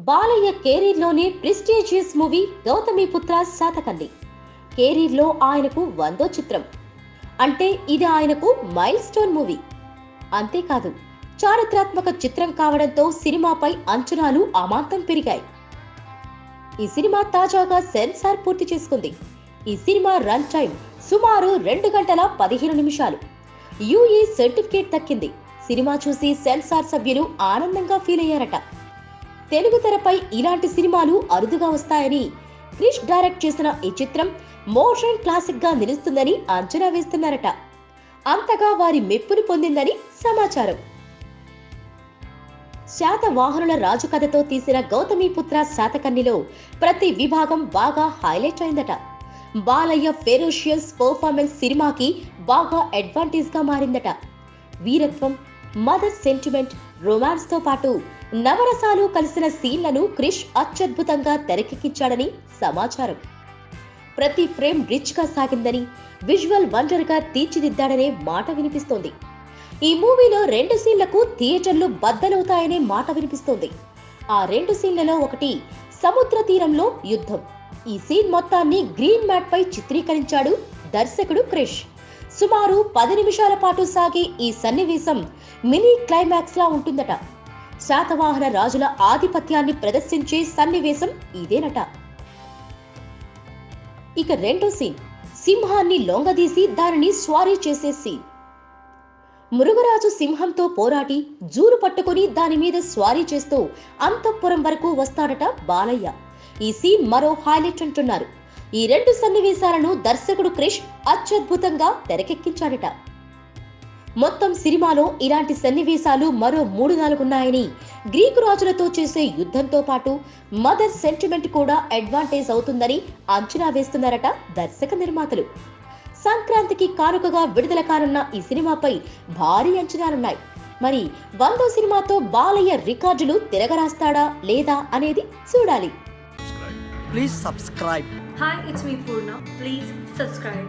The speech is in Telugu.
బాలయ్య కెరీర్లోనే ప్రెస్టీజియస్ మూవీ గౌతమిపుత్ర శాతకర్ణి. కెరీర్లో ఆయనకు 100వ చిత్రం. అంటే ఇది ఆయనకు మైల్ స్టోన్ మూవీ. అంతేకాదు, చారిత్రాత్మక చిత్రం కావడంతో సినిమాపై అంచనాలు అమాంతం పెరిగాయి. ఈ సినిమా తాజాగా సెన్సార్ పూర్తి చేసుకుంది. ఈ సినిమా రన్ టైం సుమారు 2 గంటల 15 నిమిషాలు. యూఏ సర్టిఫికేట్ దక్కింది. సినిమా చూసి సెన్సార్ సభ్యులు ఆనందంగా ఫీల్ అయ్యారట. తెలుగు తెరపై ఇలాంటి సినిమాలు అరుదుగా వస్తాయని, క్రిష్ డైరెక్ట్ చేసిన ఈ చిత్రం మోషన్ క్లాసిక్ గా నిలుస్తుందని అంచనా వేస్తున్నారట. అంతగా వారి మెప్పును పొందిందని సమాచారం. శాతవాహనుల రాజు కథతో తీసిన గౌతమిపుత్ర శాతకర్ణిలో ప్రతి విభాగం బాగా హైలైట్ అయిందట. బాలయ్య ఫెరోషియస్ పర్ఫార్మెన్స్ సినిమాకి బాగా అడ్వాంటేజ్ గా మారిందట. వీరత్వం, మదర్ సెంటిమెంట్, రొమాన్స్ తో పాటు నవరసాలు కలిసిన సీన్లను క్రిష్ అత్యద్భుతంగా తెరకెక్కించాడని సమాచారం. ప్రతి ఫ్రేమ్ రిచ్ గా సాగిందని, విజువల్ వండర్ గా తీర్చిదిద్దాడనే మాట వినిపిస్తోంది. ఈ మూవీలో 2 సీన్లకు థియేటర్లు బద్దలవుతాయనే మాట వినిపిస్తోంది. ఆ 2 సీన్లలో ఒకటి సముద్ర తీరంలో యుద్ధం. ఈ సీన్ మొత్తాన్ని గ్రీన్ మ్యాట్ పై చిత్రీకరించాడు దర్శకుడు క్రిష్. సుమారు 10 నిమిషాల పాటు సాగే ఈ సన్నివేశం మినీ క్లైమాక్స్ లా ఉంటుందట. శాతవాహన రాజుల ఆధిపత్యాన్ని ప్రదర్శించే సన్నివేశం ఇదేనట. ఇక 2వ సీన్ సింహాన్ని లొంగదీసి దానిని స్వారీ చేసే సీన్. మృగరాజు సింహంతో పోరాడి జూరు పట్టుకుని దాని మీద స్వారీ చేస్తూ అంతఃపురం వరకు వస్తాడట బాలయ్య. ఈ సీన్ మరో హైలైట్ అంటున్నారు. ఈ 2 సన్నివేశాలను దర్శకుడు క్రిష్ అత్యద్భుతంగా తెరకెక్కించాడట. మొత్తం సినిమాలో ఇలాంటి సన్నివేశాలు మరో 3-4 ఉన్నాయని, గ్రీకు రాజులతో చేసే యుద్ధంతో పాటు మదర్ సెంటిమెంట్ కూడా అడ్వాంటేజ్ అవుతుందని అంచనా వేస్తున్నారట దర్శక నిర్మాతలు. సంక్రాంతికి కానుకగా విడుదల కానున్న ఈ సినిమాపై భారీ అంచనాలున్నాయి. మరి 100వ సినిమాతో బాలయ్య రికార్డులు తిరగరాస్తాడా లేదా అనేది చూడాలి. Please subscribe. Hi, it's me Purna. Please subscribe.